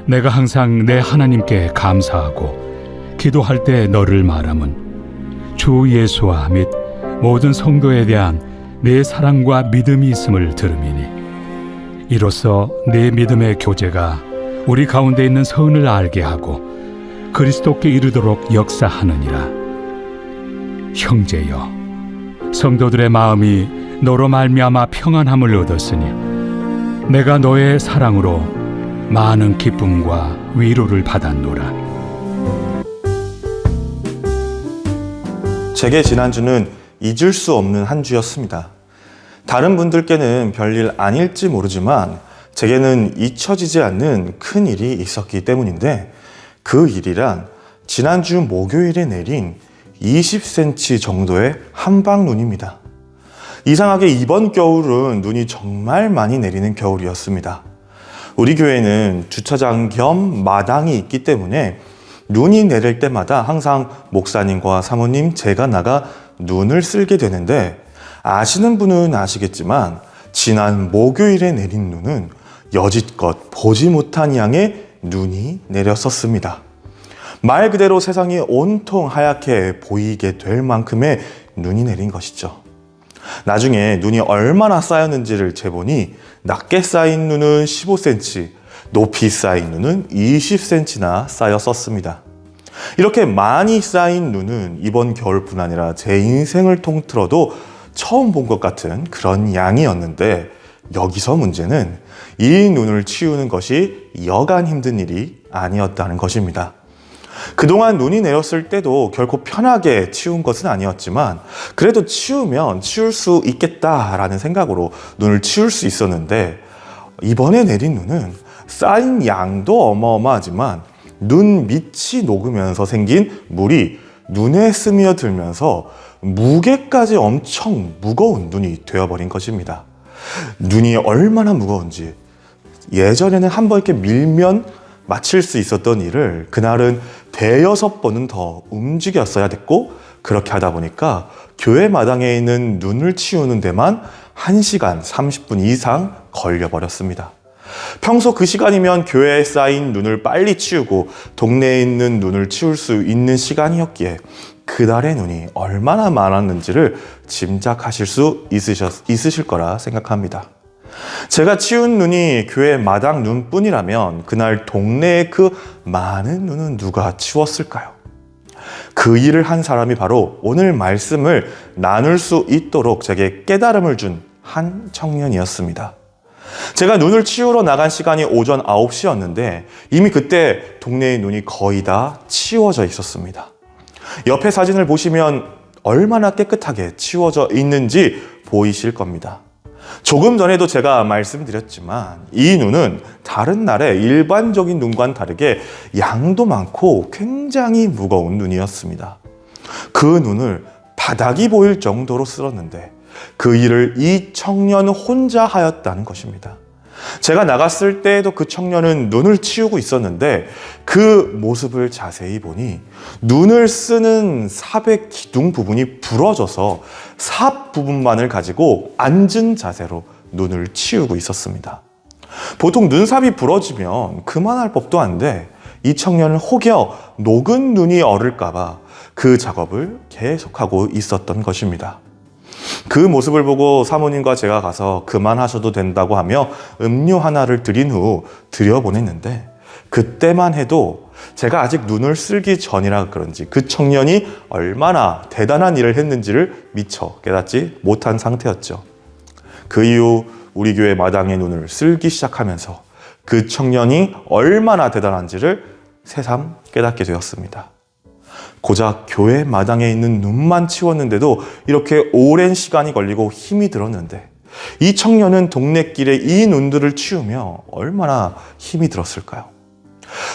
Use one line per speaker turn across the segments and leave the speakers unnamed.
내가 항상 내 하나님께 감사하고 기도할 때 너를 말함은 주 예수와 및 모든 성도에 대한 내 사랑과 믿음이 있음을 들음이니, 이로써 내 믿음의 교제가 우리 가운데 있는 선을 알게 하고 그리스도께 이르도록 역사하느니라. 형제여, 성도들의 마음이 너로 말미암아 평안함을 얻었으니 내가 너의 사랑으로 많은 기쁨과 위로를 받았노라.
제게 지난주는 잊을 수 없는 한 주였습니다. 다른 분들께는 별일 아닐지 모르지만 제게는 잊혀지지 않는 큰 일이 있었기 때문인데, 그 일이란 지난주 목요일에 내린 20cm 정도의 한방눈입니다. 이상하게 이번 겨울은 눈이 정말 많이 내리는 겨울이었습니다. 우리 교회는 주차장 겸 마당이 있기 때문에 눈이 내릴 때마다 항상 목사님과 사모님, 제가 나가 눈을 쓸게 되는데, 아시는 분은 아시겠지만 지난 목요일에 내린 눈은 여지껏 보지 못한 양의 눈이 내렸었습니다. 말 그대로 세상이 온통 하얗게 보이게 될 만큼의 눈이 내린 것이죠. 나중에 눈이 얼마나 쌓였는지를 재보니 낮게 쌓인 눈은 15cm, 높이 쌓인 눈은 20cm나 쌓였었습니다. 이렇게 많이 쌓인 눈은 이번 겨울뿐 아니라 제 인생을 통틀어도 처음 본 것 같은 그런 양이었는데, 여기서 문제는 이 눈을 치우는 것이 여간 힘든 일이 아니었다는 것입니다. 그동안 눈이 내렸을 때도 결코 편하게 치운 것은 아니었지만 그래도 치우면 치울 수 있겠다라는 생각으로 눈을 치울 수 있었는데, 이번에 내린 눈은 쌓인 양도 어마어마하지만 눈 밑이 녹으면서 생긴 물이 눈에 스며들면서 무게까지 엄청 무거운 눈이 되어버린 것입니다. 눈이 얼마나 무거운지, 예전에는 한 번 이렇게 밀면 마칠 수 있었던 일을 그날은 대여섯 번은 더 움직였어야 됐고, 그렇게 하다 보니까 교회 마당에 있는 눈을 치우는 데만 1시간 30분 이상 걸려버렸습니다. 평소 그 시간이면 교회에 쌓인 눈을 빨리 치우고 동네에 있는 눈을 치울 수 있는 시간이었기에 그날의 눈이 얼마나 많았는지를 짐작하실 수 있으실 거라 생각합니다. 제가 치운 눈이 교회 마당 눈뿐이라면 그날 동네의 그 많은 눈은 누가 치웠을까요? 그 일을 한 사람이 바로 오늘 말씀을 나눌 수 있도록 제게 깨달음을 준 한 청년이었습니다. 제가 눈을 치우러 나간 시간이 오전 9시였는데 이미 그때 동네의 눈이 거의 다 치워져 있었습니다. 옆에 사진을 보시면 얼마나 깨끗하게 치워져 있는지 보이실 겁니다. 조금 전에도 제가 말씀드렸지만 이 눈은 다른 날의 일반적인 눈과는 다르게 양도 많고 굉장히 무거운 눈이었습니다. 그 눈을 바닥이 보일 정도로 쓸었는데 그 일을 이 청년 혼자 하였다는 것입니다. 제가 나갔을 때에도 그 청년은 눈을 치우고 있었는데 그 모습을 자세히 보니 눈을 쓰는 삽의 기둥 부분이 부러져서 삽 부분만을 가지고 앉은 자세로 눈을 치우고 있었습니다. 보통 눈삽이 부러지면 그만할 법도 한데 이 청년은 혹여 녹은 눈이 얼을까봐 그 작업을 계속하고 있었던 것입니다. 그 모습을 보고 사모님과 제가 가서 그만하셔도 된다고 하며 음료 하나를 드린 후 들여보냈는데, 그때만 해도 제가 아직 눈을 쓸기 전이라 그런지 그 청년이 얼마나 대단한 일을 했는지를 미처 깨닫지 못한 상태였죠. 그 이후 우리 교회 마당의 눈을 쓸기 시작하면서 그 청년이 얼마나 대단한지를 새삼 깨닫게 되었습니다. 고작 교회 마당에 있는 눈만 치웠는데도 이렇게 오랜 시간이 걸리고 힘이 들었는데 이 청년은 동네길에 이 눈들을 치우며 얼마나 힘이 들었을까요?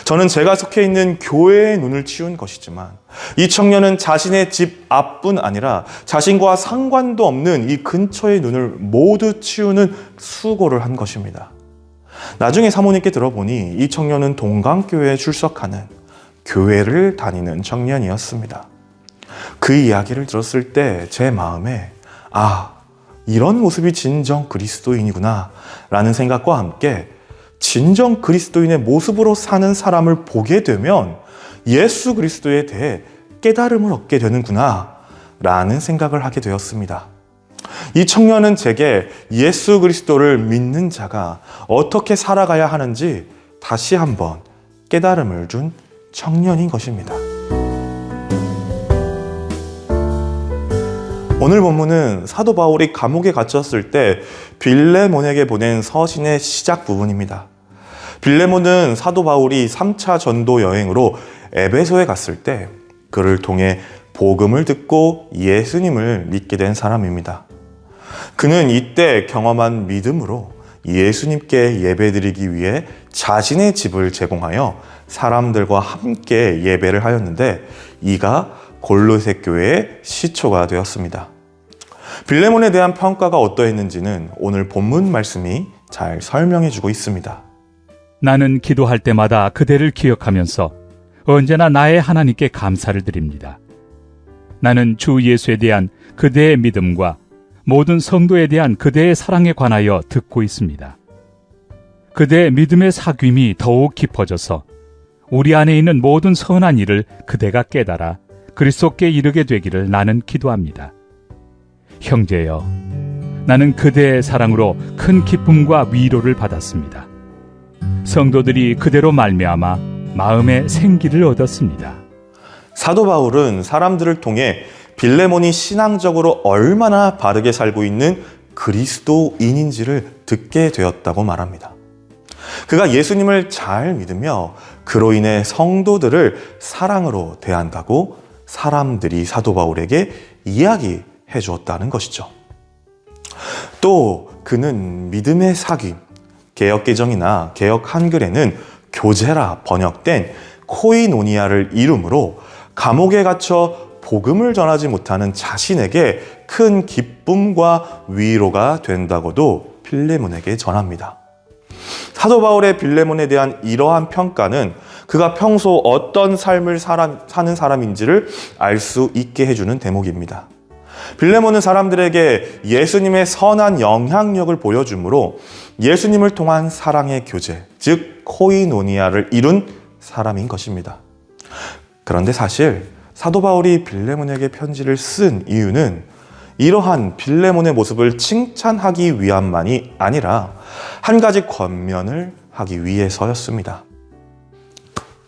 저는 제가 속해 있는 교회의 눈을 치운 것이지만 이 청년은 자신의 집 앞뿐 아니라 자신과 상관도 없는 이 근처의 눈을 모두 치우는 수고를 한 것입니다. 나중에 사모님께 들어보니 이 청년은 동강교회에 출석하는 교회를 다니는 청년이었습니다. 그 이야기를 들었을 때 제 마음에 이런 모습이 진정 그리스도인이구나 라는 생각과 함께 진정 그리스도인의 모습으로 사는 사람을 보게 되면 예수 그리스도에 대해 깨달음을 얻게 되는구나 라는 생각을 하게 되었습니다. 이 청년은 제게 예수 그리스도를 믿는 자가 어떻게 살아가야 하는지 다시 한번 깨달음을 준 청년인 것입니다. 오늘 본문은 사도 바울이 감옥에 갇혔을 때 빌레몬에게 보낸 서신의 시작 부분입니다. 빌레몬은 사도 바울이 3차 전도 여행으로 에베소에 갔을 때 그를 통해 복음을 듣고 예수님을 믿게 된 사람입니다. 그는 이때 경험한 믿음으로 예수님께 예배드리기 위해 자신의 집을 제공하여 사람들과 함께 예배를 하였는데 이가 골로새 교회의 시초가 되었습니다. 빌레몬에 대한 평가가 어떠했는지는 오늘 본문 말씀이 잘 설명해 주고 있습니다.
나는 기도할 때마다 그대를 기억하면서 언제나 나의 하나님께 감사를 드립니다. 나는 주 예수에 대한 그대의 믿음과 모든 성도에 대한 그대의 사랑에 관하여 듣고 있습니다. 그대의 믿음의 사귐이 더욱 깊어져서 우리 안에 있는 모든 선한 일을 그대가 깨달아 그리스도께 이르게 되기를 나는 기도합니다. 형제여, 나는 그대의 사랑으로 큰 기쁨과 위로를 받았습니다. 성도들이 그대로 말미암아 마음의 생기를 얻었습니다.
사도 바울은 사람들을 통해 빌레몬이 신앙적으로 얼마나 바르게 살고 있는 그리스도인인지를 듣게 되었다고 말합니다. 그가 예수님을 잘 믿으며 그로 인해 성도들을 사랑으로 대한다고 사람들이 사도 바울에게 이야기해 주었다는 것이죠. 또 그는 믿음의 사귐, 개역개정이나 개역 한글에는 교제라 번역된 코이노니아를 이름으로 감옥에 갇혀 복음을 전하지 못하는 자신에게 큰 기쁨과 위로가 된다고도 빌레몬에게 전합니다. 사도 바울의 빌레몬에 대한 이러한 평가는 그가 평소 어떤 삶을 사는 사람인지를 알 수 있게 해주는 대목입니다. 빌레몬은 사람들에게 예수님의 선한 영향력을 보여주므로 예수님을 통한 사랑의 교제, 즉 코이노니아를 이룬 사람인 것입니다. 그런데 사실 사도 바울이 빌레몬에게 편지를 쓴 이유는 이러한 빌레몬의 모습을 칭찬하기 위함만이 아니라 한 가지 권면을 하기 위해서였습니다.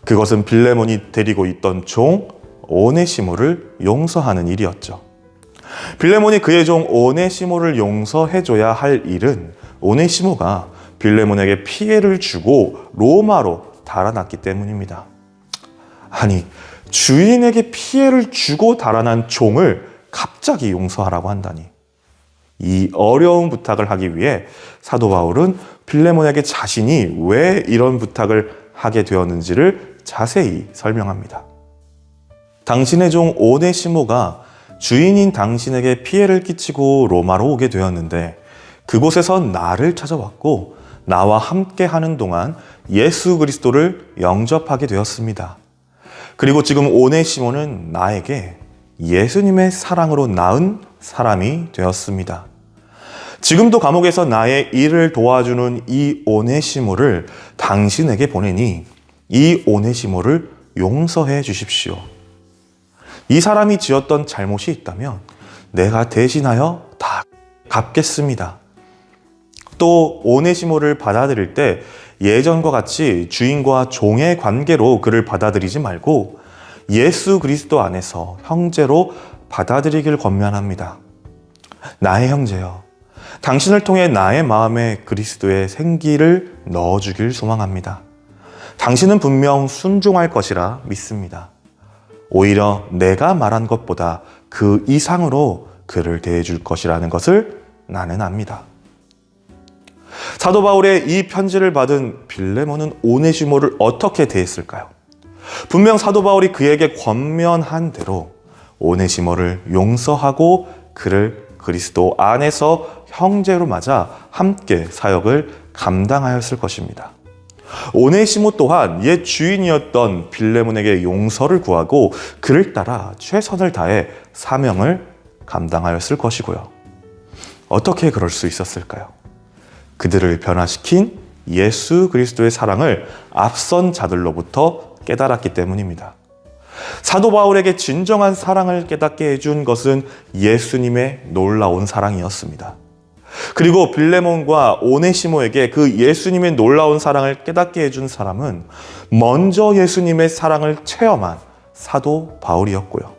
그것은 빌레몬이 데리고 있던 종 오네시모를 용서하는 일이었죠. 빌레몬이 그의 종 오네시모를 용서해줘야 할 일은 오네시모가 빌레몬에게 피해를 주고 로마로 달아났기 때문입니다. 아니, 주인에게 피해를 주고 달아난 종을 갑자기 용서하라고 한다니. 이 어려운 부탁을 하기 위해 사도 바울은 빌레몬에게 자신이 왜 이런 부탁을 하게 되었는지를 자세히 설명합니다. 당신의 종 오네시모가 주인인 당신에게 피해를 끼치고 로마로 오게 되었는데 그곳에서 나를 찾아왔고 나와 함께 하는 동안 예수 그리스도를 영접하게 되었습니다. 그리고 지금 오네시모는 나에게 예수님의 사랑으로 낳은 사람이 되었습니다. 지금도 감옥에서 나의 일을 도와주는 이 오네시모를 당신에게 보내니 이 오네시모를 용서해 주십시오. 이 사람이 지었던 잘못이 있다면 내가 대신하여 다 갚겠습니다. 또 오네시모를 받아들일 때 예전과 같이 주인과 종의 관계로 그를 받아들이지 말고 예수 그리스도 안에서 형제로 받아들이길 권면합니다. 나의 형제여, 당신을 통해 나의 마음에 그리스도의 생기를 넣어주길 소망합니다. 당신은 분명 순종할 것이라 믿습니다. 오히려 내가 말한 것보다 그 이상으로 그를 대해줄 것이라는 것을 나는 압니다. 사도 바울의 이 편지를 받은 빌레몬은 오네시모를 어떻게 대했을까요? 분명 사도 바울이 그에게 권면한 대로 오네시모를 용서하고 그를 그리스도 안에서 형제로 맞아 함께 사역을 감당하였을 것입니다. 오네시모 또한 옛 주인이었던 빌레몬에게 용서를 구하고 그를 따라 최선을 다해 사명을 감당하였을 것이고요. 어떻게 그럴 수 있었을까요? 그들을 변화시킨 예수 그리스도의 사랑을 앞선 자들로부터 깨달았기 때문입니다. 사도 바울에게 진정한 사랑을 깨닫게 해준 것은 예수님의 놀라운 사랑이었습니다. 그리고 빌레몬과 오네시모에게 그 예수님의 놀라운 사랑을 깨닫게 해준 사람은 먼저 예수님의 사랑을 체험한 사도 바울이었고요.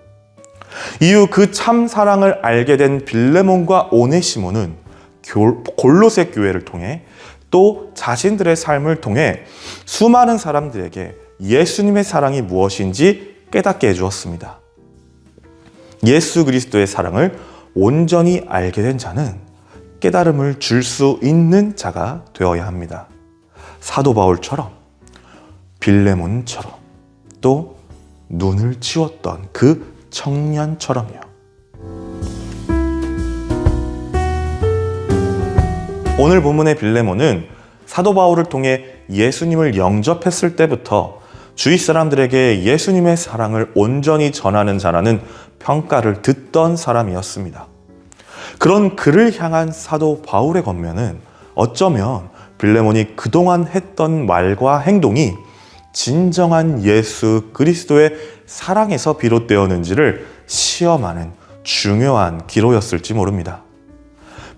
이후 그 참 사랑을 알게 된 빌레몬과 오네시모는 골로새 교회를 통해 또 자신들의 삶을 통해 수많은 사람들에게 예수님의 사랑이 무엇인지 깨닫게 해주었습니다. 예수 그리스도의 사랑을 온전히 알게 된 자는 깨달음을 줄 수 있는 자가 되어야 합니다. 사도 바울처럼, 빌레몬처럼, 또 눈을 치웠던 그 청년처럼요. 오늘 본문의 빌레몬은 사도 바울을 통해 예수님을 영접했을 때부터 주위 사람들에게 예수님의 사랑을 온전히 전하는 자라는 평가를 듣던 사람이었습니다. 그런 그를 향한 사도 바울의 권면은 어쩌면 빌레몬이 그동안 했던 말과 행동이 진정한 예수 그리스도의 사랑에서 비롯되었는지를 시험하는 중요한 기로였을지 모릅니다.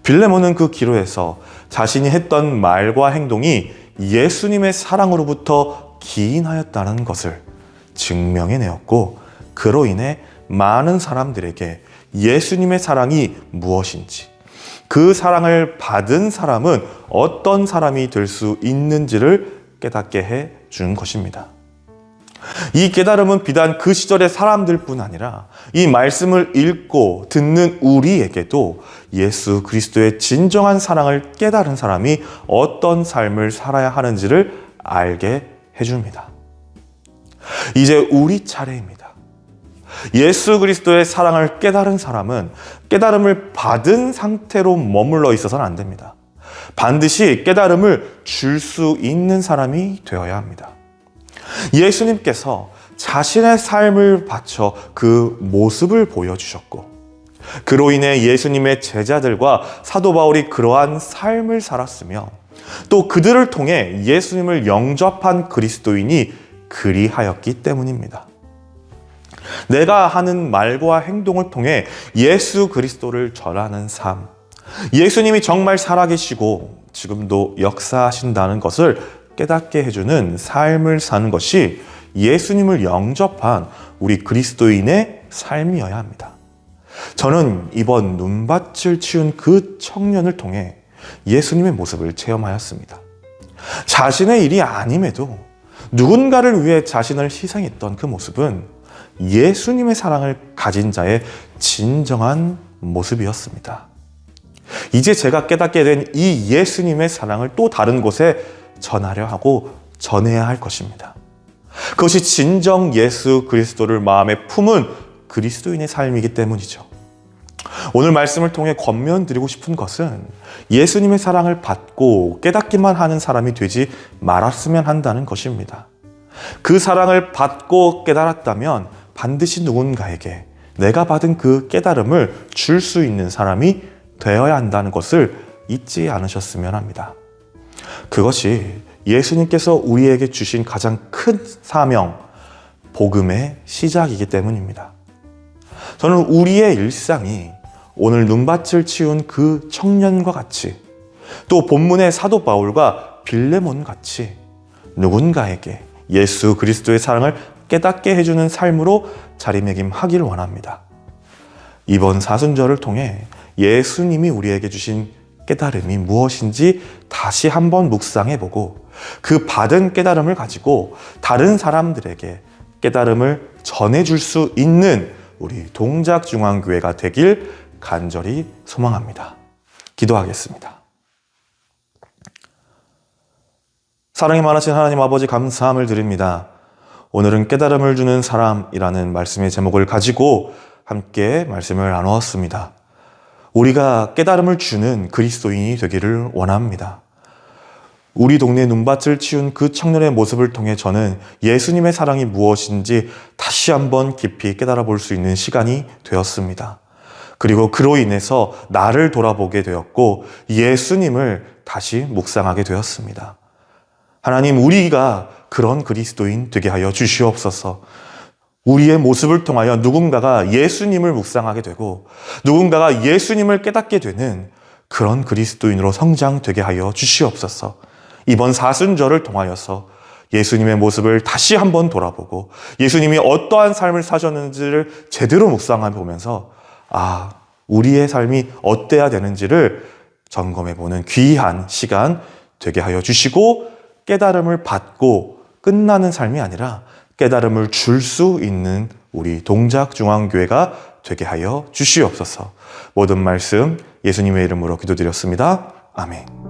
빌레몬은 그 기로에서 자신이 했던 말과 행동이 예수님의 사랑으로부터 기인하였다는 것을 증명해내었고, 그로 인해 많은 사람들에게 예수님의 사랑이 무엇인지, 그 사랑을 받은 사람은 어떤 사람이 될 수 있는지를 깨닫게 해 준 것입니다. 이 깨달음은 비단 그 시절의 사람들뿐 아니라 이 말씀을 읽고 듣는 우리에게도 예수 그리스도의 진정한 사랑을 깨달은 사람이 어떤 삶을 살아야 하는지를 알게 해줍니다. 이제 우리 차례입니다. 예수 그리스도의 사랑을 깨달은 사람은 깨달음을 받은 상태로 머물러 있어서는 안 됩니다. 반드시 깨달음을 줄 수 있는 사람이 되어야 합니다. 예수님께서 자신의 삶을 바쳐 그 모습을 보여주셨고, 그로 인해 예수님의 제자들과 사도 바울이 그러한 삶을 살았으며, 또 그들을 통해 예수님을 영접한 그리스도인이 그리하였기 때문입니다. 내가 하는 말과 행동을 통해 예수 그리스도를 전하는 삶, 예수님이 정말 살아계시고 지금도 역사하신다는 것을 깨닫게 해주는 삶을 사는 것이 예수님을 영접한 우리 그리스도인의 삶이어야 합니다. 저는 이번 눈밭을 치운 그 청년을 통해 예수님의 모습을 체험하였습니다. 자신의 일이 아님에도 누군가를 위해 자신을 희생했던 그 모습은 예수님의 사랑을 가진 자의 진정한 모습이었습니다. 이제 제가 깨닫게 된 이 예수님의 사랑을 또 다른 곳에 전하려 하고 전해야 할 것입니다. 그것이 진정 예수 그리스도를 마음에 품은 그리스도인의 삶이기 때문이죠. 오늘 말씀을 통해 권면드리고 싶은 것은 예수님의 사랑을 받고 깨닫기만 하는 사람이 되지 말았으면 한다는 것입니다. 그 사랑을 받고 깨달았다면 반드시 누군가에게 내가 받은 그 깨달음을 줄 수 있는 사람이 되어야 한다는 것을 잊지 않으셨으면 합니다. 그것이 예수님께서 우리에게 주신 가장 큰 사명, 복음의 시작이기 때문입니다. 저는 우리의 일상이 오늘 눈밭을 치운 그 청년과 같이, 또 본문의 사도 바울과 빌레몬 같이 누군가에게 예수 그리스도의 사랑을 깨닫게 해주는 삶으로 자리매김하기를 원합니다. 이번 사순절을 통해 예수님이 우리에게 주신 깨달음이 무엇인지 다시 한번 묵상해보고, 그 받은 깨달음을 가지고 다른 사람들에게 깨달음을 전해줄 수 있는 우리 동작중앙교회가 되길 간절히 소망합니다. 기도하겠습니다. 사랑이 많으신 하나님 아버지, 감사함을 드립니다. 오늘은 깨달음을 주는 사람이라는 말씀의 제목을 가지고 함께 말씀을 나누었습니다. 우리가 깨달음을 주는 그리스도인이 되기를 원합니다. 우리 동네 눈밭을 치운 그 청년의 모습을 통해 저는 예수님의 사랑이 무엇인지 다시 한번 깊이 깨달아 볼 수 있는 시간이 되었습니다. 그리고 그로 인해서 나를 돌아보게 되었고 예수님을 다시 묵상하게 되었습니다. 하나님, 우리가 그런 그리스도인 되게 하여 주시옵소서. 우리의 모습을 통하여 누군가가 예수님을 묵상하게 되고 누군가가 예수님을 깨닫게 되는 그런 그리스도인으로 성장되게 하여 주시옵소서. 이번 사순절을 통하여서 예수님의 모습을 다시 한번 돌아보고 예수님이 어떠한 삶을 사셨는지를 제대로 묵상해 보면서 우리의 삶이 어때야 되는지를 점검해보는 귀한 시간 되게 하여 주시고, 깨달음을 받고 끝나는 삶이 아니라 깨달음을 줄 수 있는 우리 동작중앙교회가 되게 하여 주시옵소서. 모든 말씀 예수님의 이름으로 기도드렸습니다. 아멘.